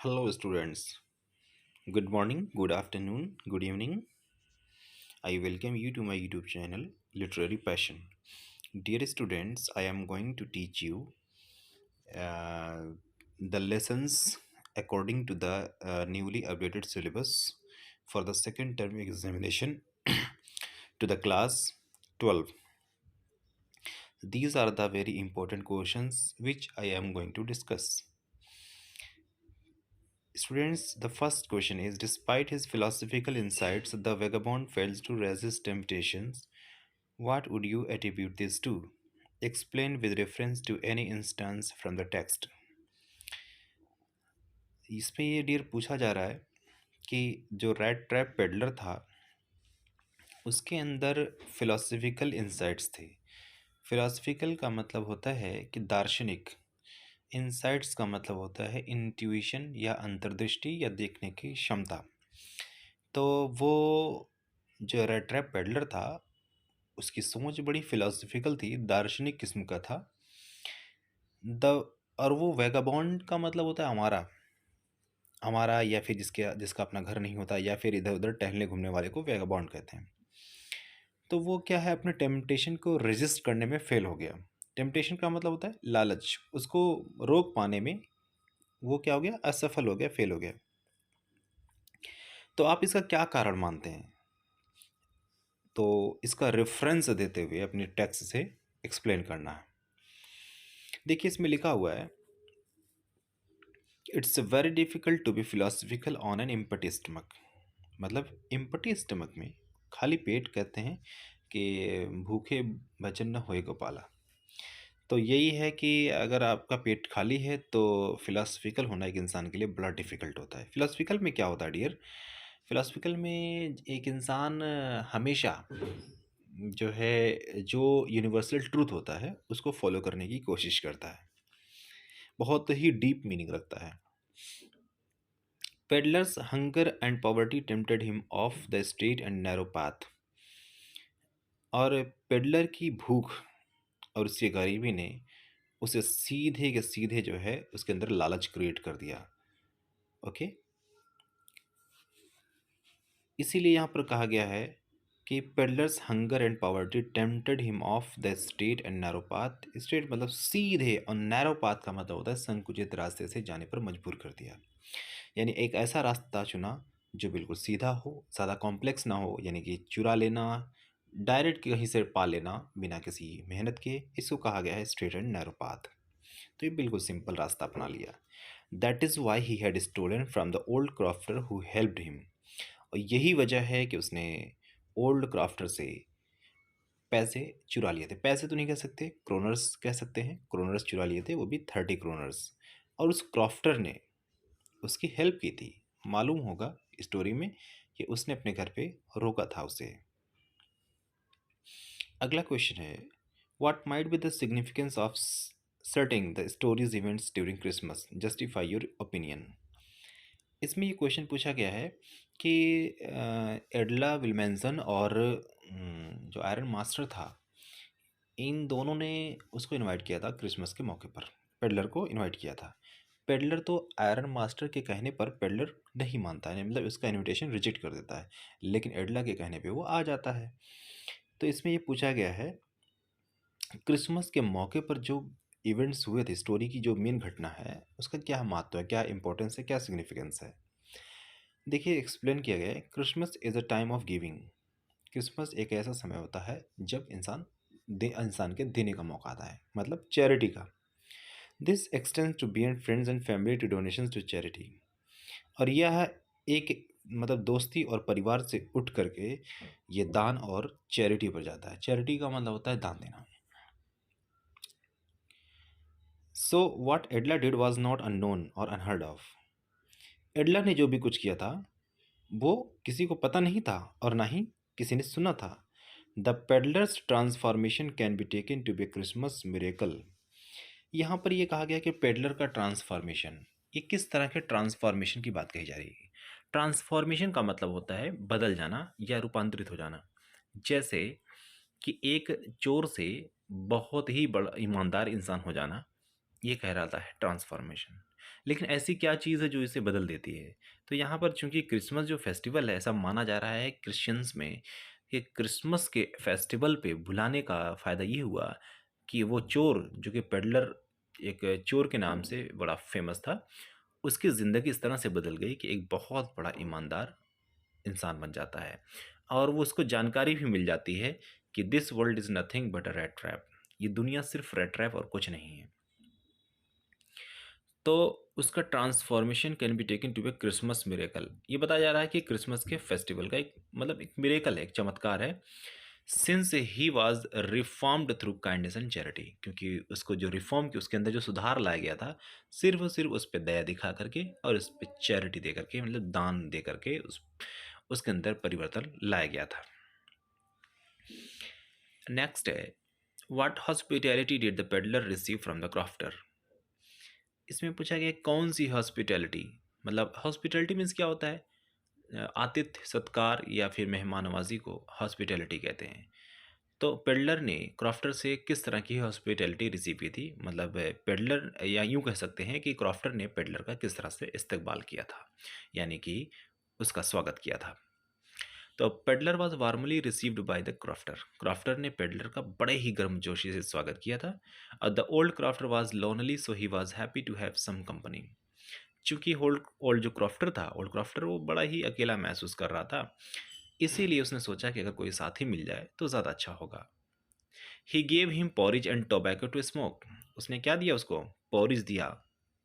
Hello, students. Good morning, good afternoon, good evening. I welcome you to my YouTube channel, Literary Passion. Dear students, I am going to teach you uh, the lessons according to the newly updated syllabus for the second term examination to the class 12. These are the very important questions which I am going to discuss. Students, the first question is: despite his philosophical insights, the vagabond fails to resist temptations. What would you attribute this to? Explain with reference to any instance from the text. इसमें ये dear पूछा जा रहा है कि जो red trap peddler था उसके अंदर फिलोसफिकल इंसाइट्स थे। फिलोसफिकल का मतलब होता है कि दार्शनिक, इंसाइट्स का मतलब होता है इंट्यूशन या अंतर्दृष्टि या देखने की क्षमता। तो वो जो रेड ट्रैप पेडलर था उसकी सोच बड़ी फिलोसफिकल थी, दार्शनिक किस्म का था। द और वो वैगाबॉन्ड का मतलब होता है हमारा हमारा या फिर जिसका अपना घर नहीं होता या फिर इधर उधर टहलने घूमने वाले को वैगाबॉन्ड कहते हैं। तो वो क्या है, अपने टेम्पटेशन को रेजिस्ट करने में फेल हो गया। टेम्पटेशन का मतलब होता है लालच, उसको रोक पाने में वो क्या हो गया, असफल हो गया, फेल हो गया। तो आप इसका क्या कारण मानते हैं? तो इसका रेफरेंस देते हुए अपने टेक्स्ट से एक्सप्लेन करना है। देखिए इसमें लिखा हुआ है, it's very difficult to be philosophical on an empty stomach. मतलब एम्प्टी स्टमक में, खाली पेट, कहते हैं कि भूखे भजन न होए गोपाला। तो यही है कि अगर आपका पेट खाली है तो फिलोसफिकल होना एक इंसान के लिए बड़ा डिफ़िकल्ट होता है। फिलोसफिकल में क्या होता है डियर? फिलोसफिकल में एक इंसान हमेशा जो है, जो यूनिवर्सल ट्रूथ होता है उसको फॉलो करने की कोशिश करता है। बहुत ही डीप मीनिंग रखता है। Peddlers hunger and poverty tempted him of the straight and narrow path. और पेडलर की भूख और उसकी गरीबी ने उसे सीधे के सीधे जो है उसके अंदर लालच क्रिएट कर दिया। ओके, इसीलिए यहाँ पर कहा गया है कि peddlers hunger and poverty tempted him of the straight and narrow path. Straight मतलब सीधे, और नैरो पाथ का मतलब होता है संकुचित रास्ते से जाने पर मजबूर कर दिया। यानी एक ऐसा रास्ता चुना जो बिल्कुल सीधा हो, ज़्यादा कॉम्प्लेक्स ना हो, यानी कि चुरा लेना, डायरेक्ट कहीं से पा लेना बिना किसी मेहनत के, इसको कहा गया है स्ट्रेट एंड नैरो पाथ। तो ये बिल्कुल सिंपल रास्ता अपना लिया। That is why he had stolen from the old crofter who helped him. और यही वजह है कि उसने ओल्ड क्राफ्टर से पैसे चुरा लिए थे। पैसे तो नहीं कह सकते, क्रोनर्स कह सकते हैं। क्रोनर्स चुरा लिए थे, वो भी 30 क्रोनर्स। और उस क्राफ्टर ने उसकी हेल्प की थी। मालूम होगा स्टोरी में कि उसने अपने घर पे रोका था उसे। अगला क्वेश्चन है, what might be the significance of shirting the stories events during Christmas, justify your opinion. इसमें ये क्वेश्चन पूछा गया है कि एडला विल्मेंसन और जो आयरन मास्टर था, इन दोनों ने उसको इनवाइट किया था क्रिसमस के मौके पर। पेडलर को इनवाइट किया था। पेडलर तो आयरन मास्टर के कहने पर पेडलर नहीं मानता है, मतलब उसका इनविटेशन रिजेक्ट कर देता है, लेकिन एडला के कहने पे वो आ जाता है। तो इसमें ये पूछा गया है, क्रिसमस के मौके पर जो इवेंट्स हुए थे, स्टोरी की जो मेन घटना है, उसका क्या महत्व है, क्या इंपॉर्टेंस है, क्या सिग्निफिकेंस है। देखिए एक्सप्लेन किया गया है, Christmas is a time of giving. Christmas एक ऐसा समय होता है जब इंसान के देने का मौका आता है, मतलब चैरिटी का। This extends to beyond friends and family to donations to charity. और यह एक मतलब दोस्ती और परिवार से उठ करके ये दान और चैरिटी पर जाता है। चैरिटी का मतलब होता है दान देना। So what एडला did was not unknown और अनहर्ड ऑफ। एडला ने जो भी कुछ किया था वो किसी को पता नहीं था और ना ही किसी ने सुना था। The peddler's transformation can be taken to be Christmas miracle. यहाँ पर ये कहा गया कि पेडलर का ट्रांसफॉर्मेशन, ये किस तरह के ट्रांसफॉर्मेशन की बात कही जा रही है। ट्रांसफॉर्मेशन का मतलब होता है बदल जाना या रूपांतरित हो जाना। जैसे कि एक चोर से बहुत ही बड़ा ईमानदार इंसान हो जाना, ये कह रहा था है ट्रांसफॉर्मेशन। लेकिन ऐसी क्या चीज़ है जो इसे बदल देती है? तो यहाँ पर चूँकि क्रिसमस जो फेस्टिवल है, ऐसा माना जा रहा है क्रिश्चियंस में कि क्रिसमस के फेस्टिवल पे बुलाने का फ़ायदा ये हुआ कि वो चोर जो कि पेडलर, एक चोर के नाम से बड़ा फेमस था, उसकी ज़िंदगी इस तरह से बदल गई कि एक बहुत बड़ा ईमानदार इंसान बन जाता है। और वो उसको जानकारी भी मिल जाती है कि this world is nothing but a rat trap. ये दुनिया सिर्फ रैट ट्रैप और कुछ नहीं है। तो उसका transformation can be taken to a Christmas miracle. ये बताया जा रहा है कि क्रिसमस के फेस्टिवल का एक मतलब एक मिरेकल है, एक चमत्कार है। Since he was reformed through kindness and charity, क्योंकि उसको जो रिफॉर्म की उसके अंदर जो सुधार लाया गया था, सिर्फ और सिर्फ उस पर दया दिखा करके और उस पर चैरिटी दे करके, मतलब दान दे करके उसके अंदर परिवर्तन लाया गया था। नेक्स्ट है, what hospitality did the peddler receive from the crofter. इसमें पूछा गया कौन सी हॉस्पिटैलिटी, मतलब हॉस्पिटैलिटी मीन्स क्या होता है? आतिथ्य सत्कार या फिर मेहमान नवाजी को हॉस्पिटैलिटी कहते हैं। तो पेडलर ने क्रॉफ्टर से किस तरह की हॉस्पिटैलिटी रिसीव की थी, मतलब पेडलर, या यूं कह सकते हैं कि क्रॉफ्टर ने पेडलर का किस तरह से इस्तकबाल किया था, यानी कि उसका स्वागत किया था। तो peddler was warmly received by the crofter. Crofter ने पेडलर का बड़े ही गर्मजोशी से स्वागत किया था। और the old crofter was lonely so he was happy to have some company. चूंकि ओल्ड ओल्ड जो क्रॉफ्टर था, ओल्ड क्रॉफ्टर वो बड़ा ही अकेला महसूस कर रहा था, इसीलिए उसने सोचा कि अगर कोई साथी मिल जाए तो ज़्यादा अच्छा होगा। He gave him porridge and tobacco to smoke. उसने क्या दिया उसको? पॉरिज दिया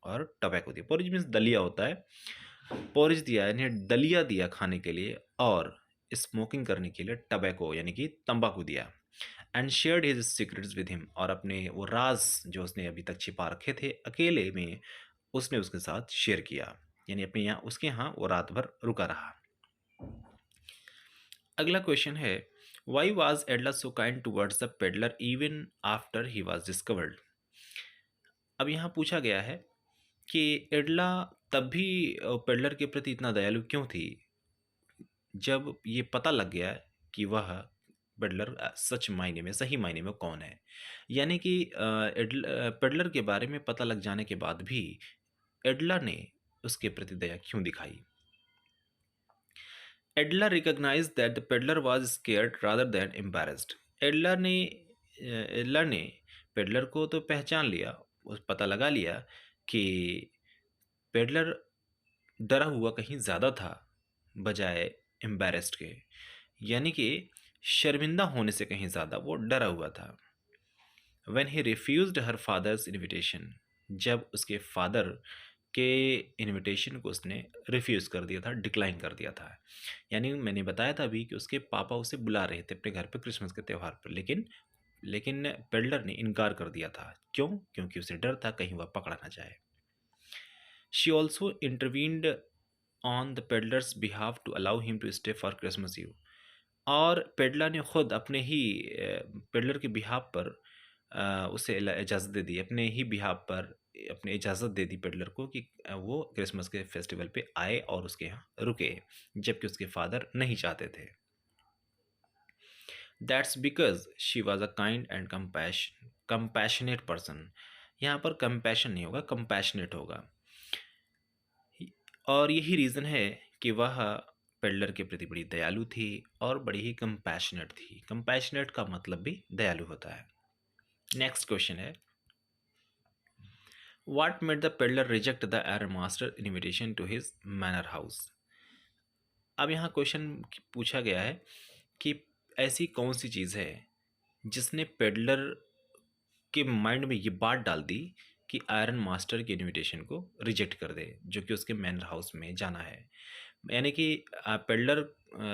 और टोबैको दिया। पॉरिज मीन्स दलिया होता है। पॉरिज दिया यानी दलिया दिया खाने के लिए, और स्मोकिंग करने के लिए टबैको यानी कि तंबाकू दिया। And shared his secrets with him, और अपने वो राज जो उसने अभी तक छिपा रखे थे अकेले में, उसने उसके साथ शेयर किया, यानी अपने यहाँ उसके यहाँ वो रात भर रुका रहा। अगला क्वेश्चन है, why was एडला so kind towards the peddler even after he was discovered. अब यहाँ पूछा गया है कि एडला तब भी पेडलर के प्रति इतना दयालु क्यों थी जब ये पता लग गया कि वह पेडलर सच मायने में, सही मायने में कौन है। यानी कि पेडलर के बारे में पता लग जाने के बाद भी एडला ने उसके प्रति दया क्यों दिखाई। Edla recognise that the peddler was scared rather than embarrassed. Edla ने पेडलर को तो पहचान लिया, उस पता लगा लिया कि पेडलर डरा हुआ कहीं ज़्यादा था बजाय एम्बैरेस्ड के, यानी कि शर्मिंदा होने से कहीं ज़्यादा वो डरा हुआ था। When he refused her father's invitation, जब उसके फादर के इनविटेशन को उसने रिफ्यूज़ कर दिया था, डिक्लाइन कर दिया था। यानी मैंने बताया था अभी कि उसके पापा उसे बुला रहे थे अपने घर पे क्रिसमस के त्यौहार पर, लेकिन पेडलर ने इनकार कर दिया था। क्यों? क्योंकि उसे डर था कहीं वह पकड़ा ना जाए। She also intervened on the peddler's behalf to allow him to stay for Christmas Eve. और पेडलर ने खुद अपने ही पेडलर के बिहाफ पर उसे इजाज़त दे दी, अपने ही बिहाफ पर अपनी इजाज़त दे दी पेडलर को कि वो क्रिसमस के फेस्टिवल पे आए और उसके यहाँ रुके, जबकि उसके फादर नहीं चाहते थे। That's because she was a kind and compassionate person. यहाँ पर कंपैशन नहीं होगा, कंपैशनेट होगा। और यही रीज़न है कि वह पेडलर के प्रति बड़ी दयालु थी और बड़ी ही कंपैशनेट थी। कंपैशनेट का मतलब भी दयालु होता है। नेक्स्ट क्वेश्चन है, what made the peddler reject the iron master invitation to his manor house. अब यहाँ क्वेश्चन पूछा गया है कि ऐसी कौन सी चीज़ है जिसने पेडलर के माइंड में ये बात डाल दी कि आयरन मास्टर की इनविटेशन को रिजेक्ट कर दे, जो कि उसके मैनर हाउस में जाना है। यानी कि पेडलर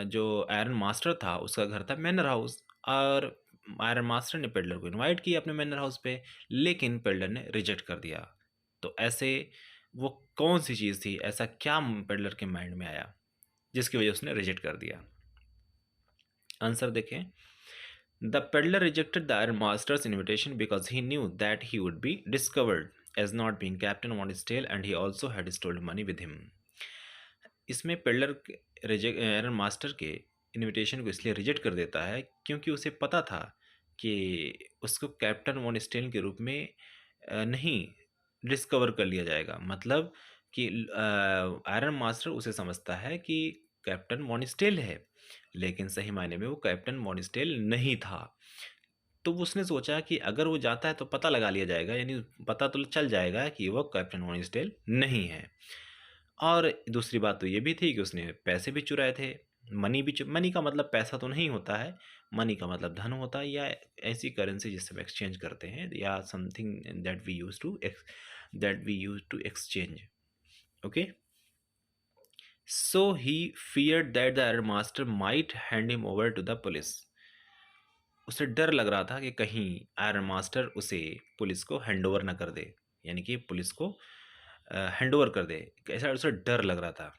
जो आयरन मास्टर था उसका घर था मैनर हाउस, और आयरन मास्टर ने पेडलर को इनवाइट किया अपने मैनर हाउस पे, लेकिन पेडलर ने रिजेक्ट कर दिया। तो ऐसे वो कौन सी चीज़ थी, ऐसा क्या पेडलर के माइंड में आया जिसकी वजह उसने रिजेक्ट कर दिया। आंसर देखें, the peddler rejected the ironmaster's invitation because he knew that he would be discovered as not being captain on his tail and he also had stolen money with him. इसमें peddler ironmaster के invitation को इसलिए reject कर देता है क्योंकि उसे पता था कि उसको कैप्टन वन स्टेन के रूप में नहीं डिस्कवर कर लिया जाएगा। मतलब कि आयरन मास्टर उसे समझता है कि कैप्टन मॉनिस्टेल है, लेकिन सही मायने में वो कैप्टन मॉनिस्टेल नहीं था। तो उसने सोचा कि अगर वो जाता है तो पता लगा लिया जाएगा, यानी पता तो चल जाएगा कि वो कैप्टन मॉनिस्टेल नहीं है। और दूसरी बात तो ये भी थी कि उसने पैसे भी चुराए थे। मनी का मतलब पैसा तो नहीं होता है, मनी का मतलब धन होता है, या ऐसी करेंसी जिससे हम एक्सचेंज करते हैं, या something that we use to exchange. Okay, so he feared that the iron master might hand him over to the police. उसे डर लग रहा था कि कहीं आयरन मास्टर उसे पुलिस को हैंड ओवर ना कर दे, यानी कि पुलिस को हैंड ओवर कर दे, ऐसा उसे डर लग रहा था।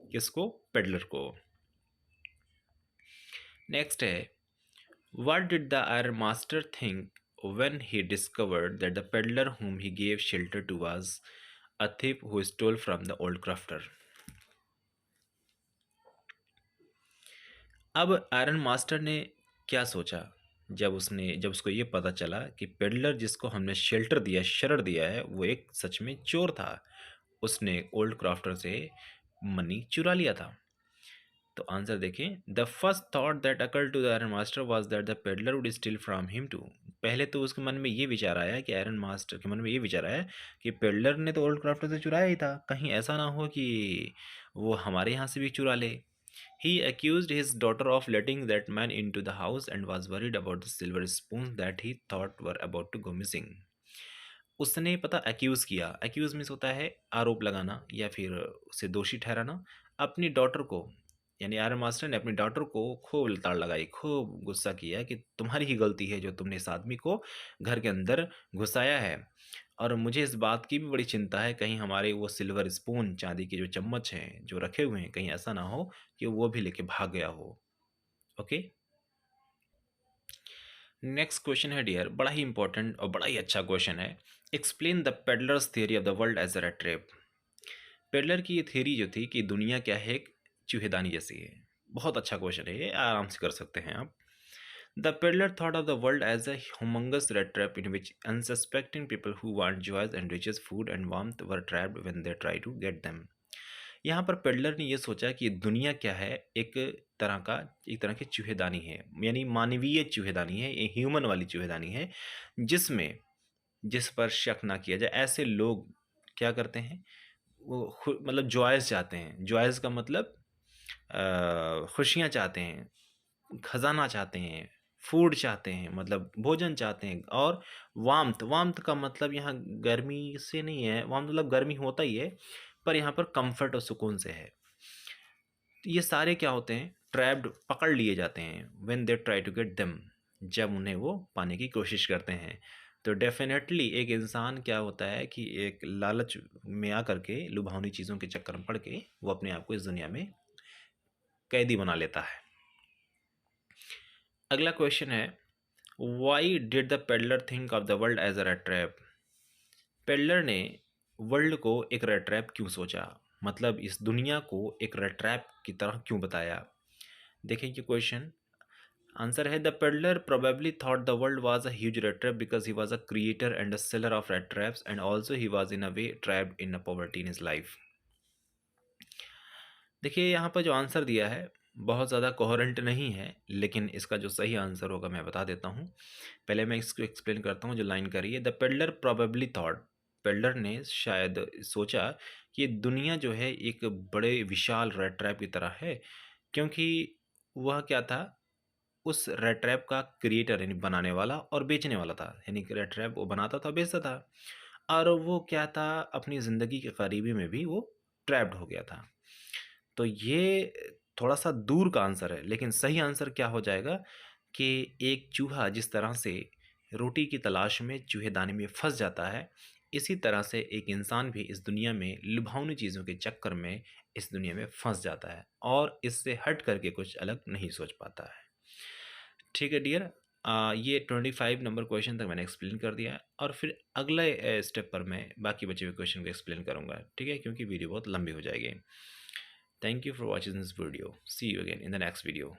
किसको? पेडलर को। नेक्स्ट है, what did the iron master think when he discovered that the peddler whom he gave shelter to was a thief who stole from the old crafter। अब आयरन मास्टर ने क्या सोचा जब उसको ये पता चला कि पेडलर जिसको हमने शेल्टर दिया, शरण दिया है, वो एक सच में चोर था। उसने ओल्ड क्राफ्टर से मनी चुरा लिया था। तो आंसर देखें, the first thought that occurred to the iron master was that the peddler would steal from him too. पहले तो उसके मन में ये विचार आया कि आयरन मास्टर के मन में ये विचार आया कि पेडलर ने तो ओल्ड क्राफ्टर से चुराया ही था, कहीं ऐसा ना हो कि वो हमारे यहाँ से भी चुरा ले। He accused his daughter of letting that man into the house and was worried about the silver spoons that he thought were about to go missing। उसने पता एक्यूज किया, एक्यूज मीन्स होता है आरोप लगाना या फिर उसे दोषी ठहराना, अपनी डॉटर को, यानी आयरन मास्टर ने अपनी डॉटर को खूब लताड़ लगाई, खूब गुस्सा किया कि तुम्हारी ही गलती है जो तुमने इस आदमी को घर के अंदर घुसाया है, और मुझे इस बात की भी बड़ी चिंता है कहीं हमारे वो सिल्वर स्पून, चांदी के जो चम्मच हैं जो रखे हुए हैं, कहीं ऐसा ना हो कि वो भी लेके भाग गया हो। ओके, नेक्स्ट क्वेश्चन है डियर, बड़ा ही इंपॉर्टेंट और बड़ा ही अच्छा क्वेश्चन है। Explain the peddler's theory of the world as a trap. Peddler की ये थियरी जो थी कि दुनिया क्या है, एक चूहेदानी जैसी है। बहुत अच्छा क्वेश्चन है ये, आराम से कर सकते हैं आप। The peddler thought of the world as a humongous rat trap in which unsuspecting people who want joys and riches, food and warmth were trapped when they try to get them। यहाँ पर peddler ने ये सोचा कि दुनिया क्या है, एक तरह की चूहेदानी है, यानी मानवीय चूहेदानी है, ये ह्यूमन वाली चूहेदानी है, जिसमें जिस पर शक ना किया जाए। ऐसे लोग क्या करते हैं, वो मतलब जॉयज़ चाहते हैं। जॉयज़ का मतलब खुशियाँ चाहते हैं, खजाना चाहते हैं, फूड चाहते हैं, मतलब भोजन चाहते हैं, और वाम्थ, वाम्थ का मतलब यहाँ गर्मी से नहीं है, वाम्थ मतलब गर्मी होता ही है, पर यहाँ पर कंफर्ट और सुकून से है। तो ये सारे क्या होते हैं, ट्रैप्ड, पकड़ लिए जाते हैं, when they try to get them, जब उन्हें वो पाने की कोशिश करते हैं। तो डेफिनेटली एक इंसान क्या होता है कि एक लालच में आकर के, लुभावनी चीज़ों के चक्कर में पड़ के वो अपने आप को इस दुनिया में कैदी बना लेता है। अगला क्वेश्चन है, why did the peddler think of the world as a rat trap. Peddler ने वर्ल्ड को एक रेड ट्रैप क्यों सोचा, मतलब इस दुनिया को एक रेड ट्रैप की तरह क्यों बताया। देखें कि क्वेश्चन आंसर है, the peddler probably thought the world was a huge red trap because he was a creator and a seller of red traps and also he was in a way trapped in a poverty in his life. देखिए यहाँ पर जो answer दिया है बहुत ज़्यादा coherent नहीं है, लेकिन इसका जो सही आंसर होगा मैं बता देता हूँ। पहले मैं इसको एक्सप्लेन करता हूँ। जो लाइन करी है, the peddler probably thought, peddler ने शायद सोचा कि दुनिया जो है एक बड़े विशाल रेड ट्रैप की तरह है, क्योंकि वह क्या था, उस रेड ट्रैप का क्रिएटर यानी बनाने वाला और बेचने वाला था, यानी कि रेड ट्रैप वो बनाता था, बेचता था, और वो क्या था, अपनी ज़िंदगी के करीबी में भी वो ट्रैप्ड हो गया था। तो ये थोड़ा सा दूर का आंसर है, लेकिन सही आंसर क्या हो जाएगा कि एक चूहा जिस तरह से रोटी की तलाश में चूहेदानी में फंस जाता है, इसी तरह से एक इंसान भी इस दुनिया में लुभावनी चीज़ों के चक्कर में इस दुनिया में फंस जाता है और इससे हट करके कुछ अलग नहीं सोच पाता है। ठीक है डियर, ये 25 नंबर क्वेश्चन तक मैंने एक्सप्लेन कर दिया है, और फिर अगले स्टेप पर मैं बाकी बचे हुए क्वेश्चन को एक्सप्लेन करूँगा, ठीक है, क्योंकि वीडियो बहुत लंबी हो जाएगी। Thank you for watching this video. See you again in the next video.